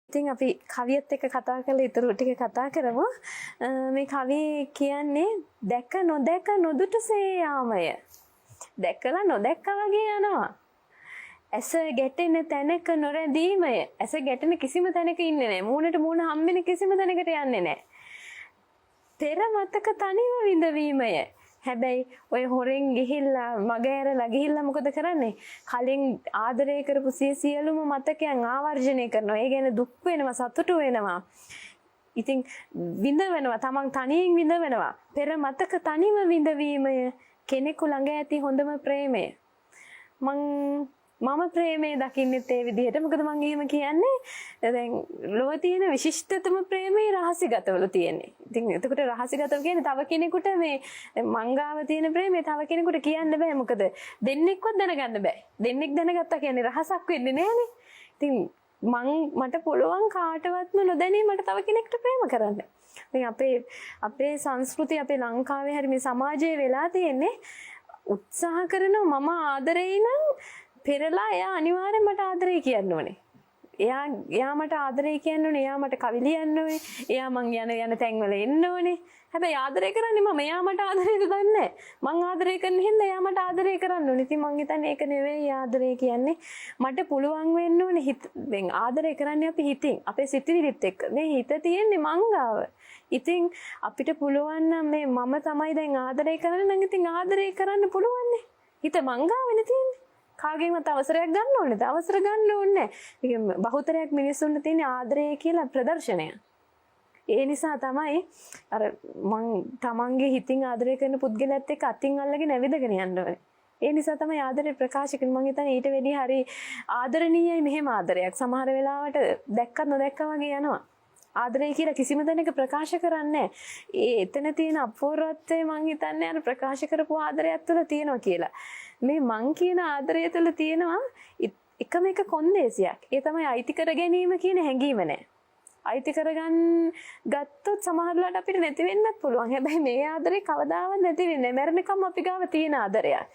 ඉතින් අපි කවියත් එක්ක කතා කරලා ඊටු ටික කතා කරමු. මේ කවිය කියන්නේ දැක නොදැක නොදුටුසේ යාමය. දැකලා නොදැක්කා වගේ යනවා. ඇස ගැටෙන තැනක නොරැඳීමය. ඇස ගැටෙන කිසිම තැනක ඉන්නේ නැහැ. මූණට මූණ හම්බෙන කිසිම තැනකට යන්නේ නැහැ. පෙර මතක තනිව විඳවීමය. හැබැයි ඔය හොරෙන් ගිහිල්ලා මග ඇරලා ගිහිල්ලා මොකද කරන්නේ? කලින් ආදරය කරපු සියලුම මතකයන් ආවර්ජනය කරනවා. ඒ කියන්නේ දුක් වෙනවා, සතුටු වෙනවා. ඉතින් විඳවනවා, තමන් තනියෙන් විඳවනවා. පෙර මතක තනිව විඳවීමය කෙනෙකු ළඟ ඇති හොඳම ප්‍රේමය. මම ප්‍රේමය දකින්නෙත් ඒ විදිහට. මොකද මම එහෙම කියන්නේ දැන් ලෝකේ තියෙන විශිෂ්ටතම ප්‍රේමේ රහසිගතවල තියෙන්නේ. ඉතින් එතකොට රහසිගතව කියන්නේ තව කෙනෙකුට මේ මංගාව තියෙන ප්‍රේමේ තව කෙනෙකුට කියන්න බෑ. මොකද දෙන්නෙක්වත් දැනගන්න බෑ. දෙන්නෙක් දැනගත්තා කියන්නේ රහසක් වෙන්නේ නෑනේ. ඉතින් මට පුළුවන් කාටවත්ම නොදැනී මට තව කෙනෙක්ට ප්‍රේම කරන්න. ඉතින් අපේ සංස්කෘතිය අපේ ලංකාවේ හැරි මේ සමාජයේ වෙලා තියෙන්නේ උත්සාහ කරනවා මම ආදරෙයි නම් පෙරලා එයා අනිවාර්යෙන් මට ආදරේ කියන්න ඕනේ. එයා මට ආදරේ කියන්න ඕනේ. එයා මට කවි ලියන්න ඕනේ. එයා මං යන තැන්වල එන්න ඕනේ. හැබැයි ආදරේ කරන්නේ මම. එයා මට ආදරේද දන්නේ නැහැ. මං ආදරේ කරන හින්දා එයා මට ආදරේ කරන්න ඕනේ. ඉතින් මං හිතන්නේ ඒක නෙවෙයි ආදරේ කියන්නේ. මට පුළුවන් වෙන්න ඕනේ දැන් ආදරේ කරන්නේ අපි හිතින්. අපේ සිතිවිලිත් එක්ක. මේ හිත තියෙන්නේ මංගාව. ඉතින් අපිට පුළුවන් නම් මේ මම තමයි දැන් ආදරේ කරන්නේ නම් ඉතින් ආදරේ කරන්න පුළුවන් නේ. හිත මංගාවනේ තියෙන්නේ. කාගෙන්වත් අවසරයක් ගන්න ඕනේ. අවසර ගන්න ඕනේ. ඉතින් බහුතරයක් මිනිස්සුන්ට තියෙන ආදරය කියලා ප්‍රදර්ශනය. ඒ නිසා තමයි අර මං තමන්ගේ හිතින් ආදරය කරන පුද්ගලයාත් එක්ක අතින් අල්ලගෙන ඇවිදගෙන යන්න ඕනේ. ඒ නිසා තමයි ආදරේ ප්‍රකාශ කරන්නේ. මං හිතන්නේ ඊට වැඩි හරි ආදරණීයයි මෙහෙම ආදරයක්. සමහර වෙලාවට දැක්කත් නොදැක්කා වගේ යනවා. ආදරය කියලා කිසිම තැනක ප්‍රකාශ කරන්නේ ඒ එතන තියෙන අපූර්වත්වය මං හිතන්නේ අර ප්‍රකාශ කරපු ආදරයක් තුළ තියෙනවා කියලා. මේ මං කියන ආදරය තුළ තියෙනවා එකම එක කොන්දේසියක්. ඒ තමයි අයිති කර ගැනීම කියන හැඟීම නෑ. අයිති කරගන්න ගත්තොත් සමහරවිට අපිට නැති වෙන්නත් පුළුවන්. හැබැයි මේ ආදරේ කවදාවත් නැති වෙන්නේ නැහැ. මරණකම් අපි ගාව තියෙන ආදරයක්.